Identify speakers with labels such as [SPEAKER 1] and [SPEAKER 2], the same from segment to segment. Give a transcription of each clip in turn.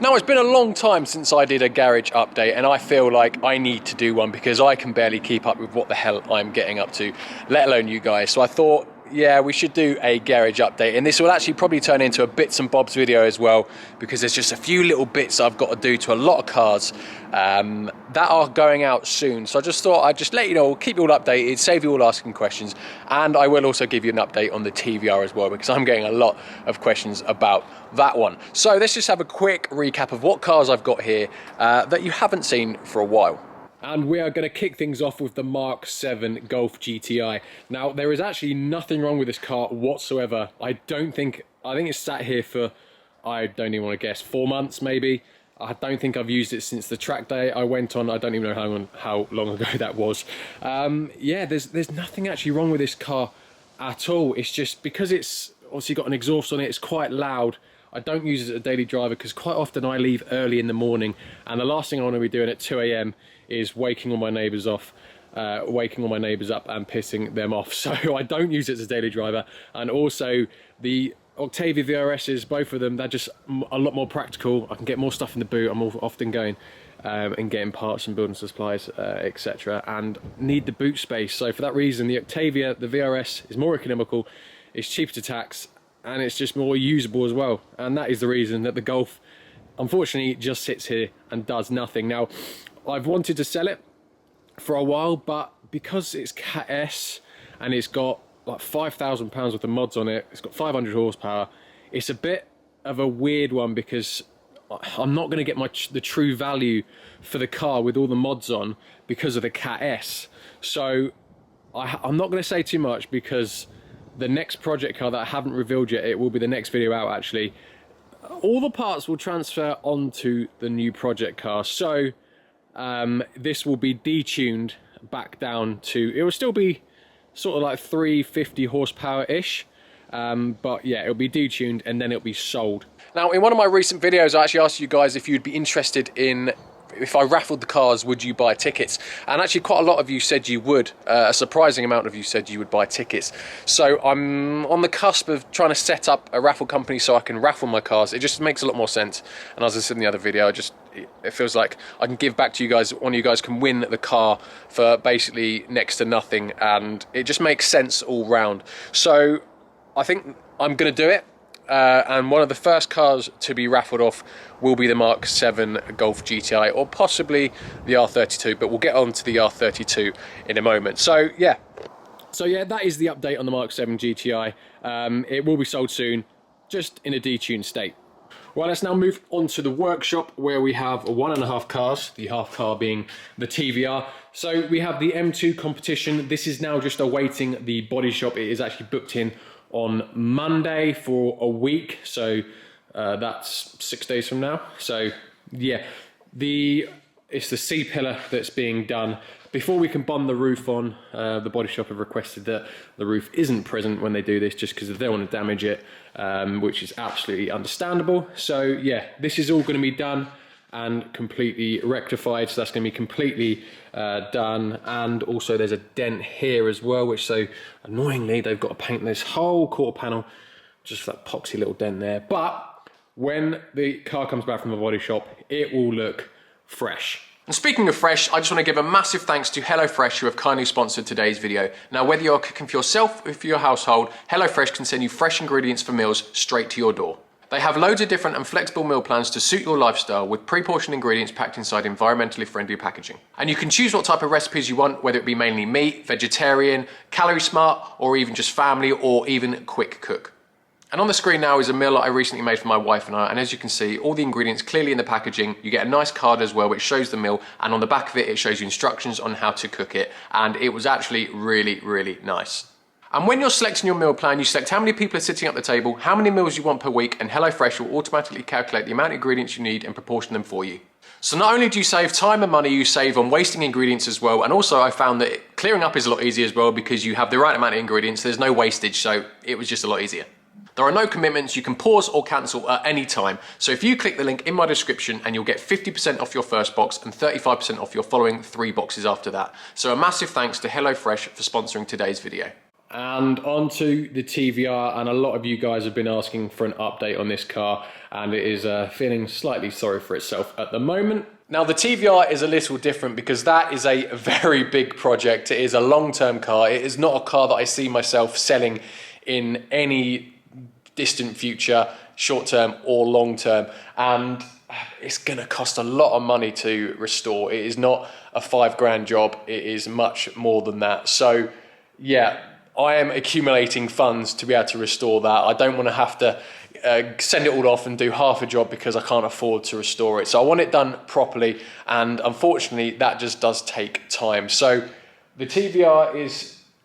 [SPEAKER 1] Now, it's been a long time since I did a garage update, and I feel like I need to do one because I can barely keep up with what the hell I'm getting up to, let alone you guys. So I thought, yeah, we should do a garage update, and this will actually probably turn into a bits and bobs video as well, because there's just a few little bits I've got to do to a lot of cars that are going out soon. So I just thought I'd just let you know, keep you all updated, save you all asking questions, and I will also give you an update on the TVR as well, because I'm getting a lot of questions about that one. So let's just have a quick recap of what cars I've got here that you haven't seen for a while. And we are going to kick things off with the Mark 7 Golf GTI. Now, there is actually nothing wrong with this car whatsoever. I think it's sat here for, I don't even want to guess, 4 months maybe. I don't think I've used it since the track day I went on. I don't even know how long ago that was. Yeah, there's nothing actually wrong with this car at all. It's just because it's obviously got an exhaust on it, it's quite loud. I don't use it as a daily driver because quite often I leave early in the morning, and the last thing I want to be doing at 2 AM is waking all my neighbours up and pissing them off. So I don't use it as a daily driver. And also the Octavia VRSs, both of them, they're just a lot more practical. I can get more stuff in the boot. I'm often going and getting parts and building supplies, etc., and need the boot space. So for that reason, the Octavia, the VRS, is more economical, it's cheaper to tax, and it's just more usable as well. And that is the reason that the Golf, unfortunately, just sits here and does nothing. Now, I've wanted to sell it for a while, but because it's Cat S and it's got like £5,000 worth of mods on it, it's got 500 horsepower, it's a bit of a weird one because I'm not going to get the true value for the car with all the mods on because of the Cat S. So I'm not going to say too much because the next project car that I haven't revealed yet, it will be the next video out actually, all the parts will transfer onto the new project car. So this will be detuned back down to, it will still be sort of like 350 horsepower ish, but yeah, it'll be detuned and then it'll be sold. Now, in one of my recent videos I actually asked you guys if you'd be interested in, if I raffled the cars, would you buy tickets? And actually quite a lot of you said you would. A surprising amount of you said you would buy tickets. So I'm on the cusp of trying to set up a raffle company so I can raffle my cars. It just makes a lot more sense. And as I said in the other video, it feels like I can give back to you guys. One of you guys can win the car for basically next to nothing, and it just makes sense all round. So I think I'm going to do it. And one of the first cars to be raffled off will be the Mark 7 Golf GTI, or possibly the R32, but we'll get on to the R32 in a moment. So yeah, that is the update on the Mark 7 GTI. It will be sold soon, just in a detuned state. Well, let's now move on to the workshop where we have 1.5 cars, the half car being the TVR. So we have the M2 competition. This is now just awaiting the body shop. It is actually booked in on Monday for a week, so that's 6 days from now. So yeah, it's the C-pillar that's being done. Before we can bond the roof on, the body shop have requested that the roof isn't present when they do this, just because they don't want to damage it, which is absolutely understandable. So yeah, this is all going to be done and completely rectified, so that's going to be completely done. And also there's a dent here as well, which, so annoyingly, they've got to paint this whole quarter panel, just that poxy little dent there. But when the car comes back from the body shop, it will look fresh. And speaking of fresh, I just want to give a massive thanks to HelloFresh, who have kindly sponsored today's video. Now, whether you're cooking for yourself or for your household, HelloFresh can send you fresh ingredients for meals straight to your door. They have loads of different and flexible meal plans to suit your lifestyle, with pre-portioned ingredients packed inside environmentally friendly packaging. And you can choose what type of recipes you want, whether it be mainly meat, vegetarian, calorie smart, or even just family, or even quick cook. And on the screen now is a meal that I recently made for my wife and I, and as you can see, all the ingredients clearly in the packaging. You get a nice card as well which shows the meal, and on the back of it, it shows you instructions on how to cook it, and it was actually really, really nice. And when you're selecting your meal plan, you select how many people are sitting at the table, how many meals you want per week, and HelloFresh will automatically calculate the amount of ingredients you need and proportion them for you. So not only do you save time and money, you save on wasting ingredients as well, and also I found that clearing up is a lot easier as well because you have the right amount of ingredients, there's no wastage, so it was just a lot easier. There are no commitments, you can pause or cancel at any time. So if you click the link in my description, and you'll get 50% off your first box and 35% off your following 3 boxes after that. So a massive thanks to HelloFresh for sponsoring today's video. And on to the TVR, and a lot of you guys have been asking for an update on this car, and it is feeling slightly sorry for itself at the moment. Now the TVR is a little different because that is a very big project. It is a long-term car. It is not a car that I see myself selling in any distant future, short-term or long-term, and it's gonna cost a lot of money to restore. It is not a £5 job, it is much more than that. So yeah, I am accumulating funds to be able to restore that. I don't want to have to send it all off and do half a job because I can't afford to restore it. So I want it done properly, and unfortunately that just does take time. So the TVR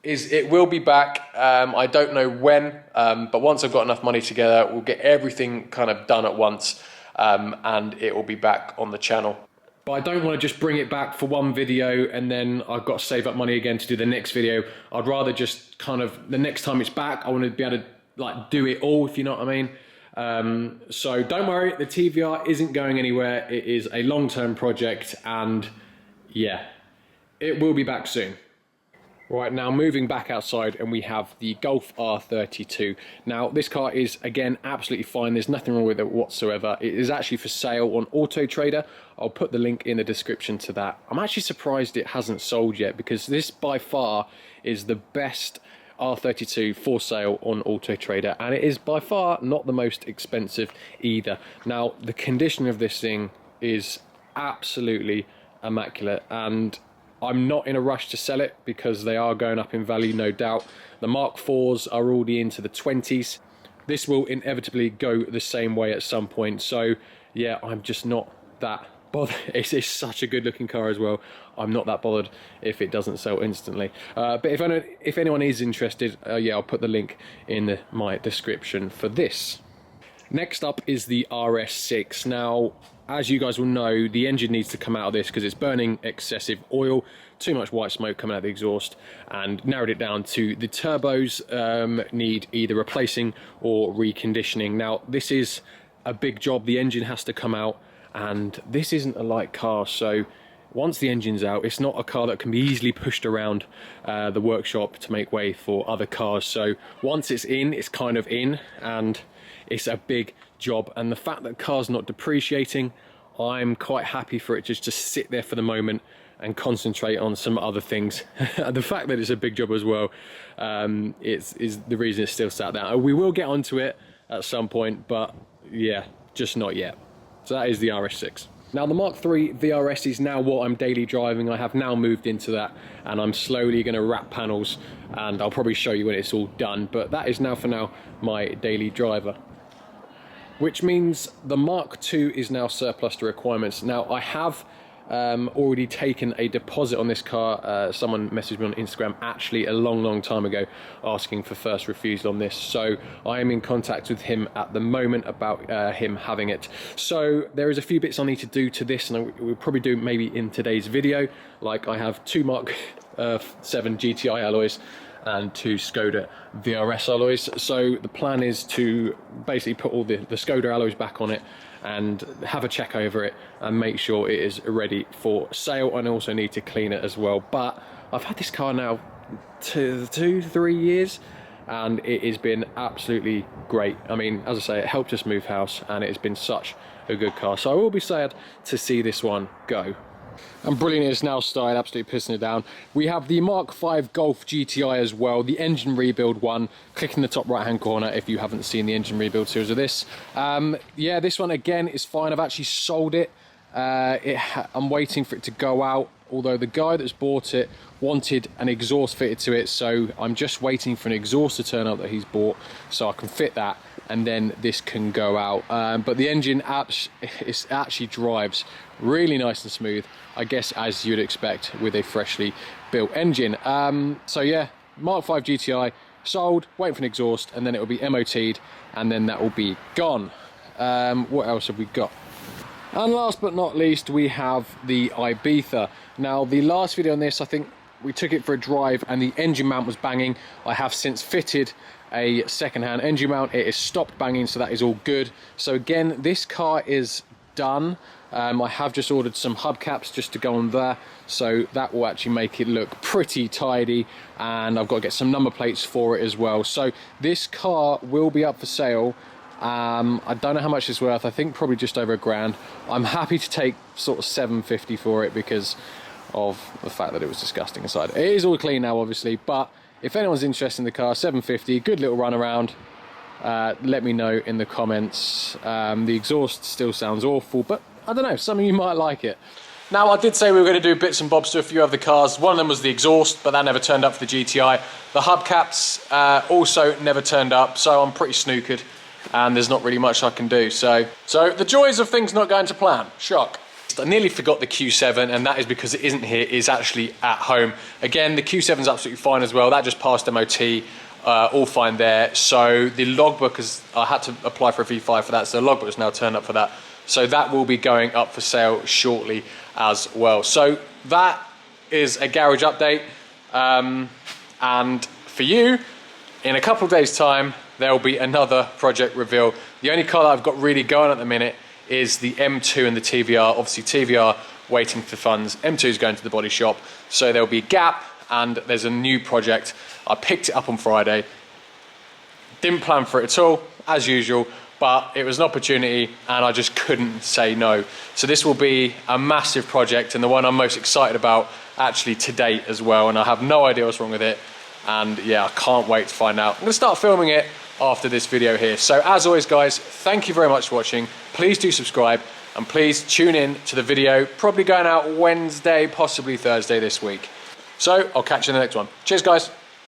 [SPEAKER 1] it will be back. I don't know when, but once I've got enough money together, we'll get everything kind of done at once, and it will be back on the channel. But I don't want to just bring it back for one video and then I've got to save up money again to do the next video. I'd rather just kind of, the next time it's back, I want to be able to like do it all, if you know what I mean. So don't worry, the TVR isn't going anywhere. It is a long-term project, and yeah, it will be back soon. Right, now moving back outside, and we have the Golf R32. Now this car is again absolutely fine, there's nothing wrong with it whatsoever. It is actually for sale on Auto Trader. I'll put the link in the description to that. I'm actually surprised it hasn't sold yet, because this by far is the best R32 for sale on Auto Trader, and it is by far not the most expensive either. Now the condition of this thing is absolutely immaculate, and I'm not in a rush to sell it because they are going up in value, no doubt. The Mark IVs are already into the 20s. This will inevitably go the same way at some point. So yeah, I'm just not that bothered. It's such a good looking car as well. I'm not that bothered if it doesn't sell instantly. But if anyone is interested, yeah, I'll put the link in my description for this. Next up is the RS6. Now, as you guys will know, the engine needs to come out of this because it's burning excessive oil, too much white smoke coming out of the exhaust, and narrowed it down to the turbos need either replacing or reconditioning. Now, this is a big job. The engine has to come out, and this isn't a light car, so once the engine's out, it's not a car that can be easily pushed around the workshop to make way for other cars. So once it's in, it's kind of in, and it's a big job. And the fact that the car's not depreciating, I'm quite happy for it just to sit there for the moment and concentrate on some other things. The fact that it's a big job as well is the reason it's still sat there. We will get onto it at some point, but yeah, just not yet. So that is the RS6. Now the Mark III VRS is now what I'm daily driving. I have now moved into that, and I'm slowly going to wrap panels, and I'll probably show you when it's all done, but that is now for now my daily driver. Which means the Mark II is now surplus to requirements. Now I have already taken a deposit on this car. Someone messaged me on Instagram actually a long time ago asking for first refusal on this, so I am in contact with him at the moment about him having it. So there is a few bits I need to do to this, and we'll probably do maybe in today's video. Like, I have two Mark 7 GTI alloys and two Skoda VRS alloys. So the plan is to basically put all the Skoda alloys back on it and have a check over it and make sure it is ready for sale, and also need to clean it as well. But I've had this car now 3 years, and it has been absolutely great. I mean, as I say, it helped us move house, and it has been such a good car. So I will be sad to see this one go. And brilliant, it's now started, absolutely pissing it down. We have the Mark V Golf GTI as well, the engine rebuild one. Click in the top right hand corner if you haven't seen the engine rebuild series of this. Yeah, this one again is fine. I've actually sold it. I'm waiting for it to go out, although the guy that's bought it wanted an exhaust fitted to it, so I'm just waiting for an exhaust to turn up that he's bought so I can fit that, and then this can go out. But the engine actually drives really nice and smooth, I guess, as you'd expect with a freshly built engine. So yeah, Mark V GTI sold, waiting for an exhaust, and then it will be MOT'd, and then that will be gone. What else have we got? And last but not least, we have the Ibiza. Now, the last video on this, I think we took it for a drive and the engine mount was banging. I have since fitted a second-hand engine mount. It has stopped banging, so that is all good. So again, this car is done. I have just ordered some hubcaps just to go on there, so that will actually make it look pretty tidy, and I've got to get some number plates for it as well. So this car will be up for sale I don't know how much it's worth. I think probably just over £1,000. I'm happy to take sort of 750 for it because of the fact that it was disgusting inside. It is all clean now, obviously, but if anyone's interested in the car, 750, good little run around. Let me know in the comments. The exhaust still sounds awful, but I don't know, some of you might like it. Now, I did say we were going to do bits and bobs to a few other cars. One of them was the exhaust, but that never turned up for the GTI. The hubcaps also never turned up, so I'm pretty snookered, and there's not really much I can do. So the joys of things not going to plan. Shock. I nearly forgot the Q7, and that is because it isn't here, it's actually at home. Again, the Q7's absolutely fine as well. That just passed MOT, all fine there. So the logbook I had to apply for a V5 for that, so the logbook has now turned up for that. So that will be going up for sale shortly as well. So that is a garage update. And for you, in a couple of days' time, there'll be another project reveal. The only car that I've got really going at the minute is the M2 and the TVR. Obviously TVR waiting for funds, M2 is going to the body shop, so there'll be a gap, and there's a new project. I picked it up on Friday, didn't plan for it at all, as usual, but it was an opportunity and I just couldn't say no. So this will be a massive project, and the one I'm most excited about actually to date as well, and I have no idea what's wrong with it, and yeah, I can't wait to find out. I'm gonna start filming it after this video here. So as always guys, thank you very much for watching. Please do subscribe, and please tune in to the video, probably going out Wednesday, possibly Thursday this week. So I'll catch you in the next one. Cheers guys.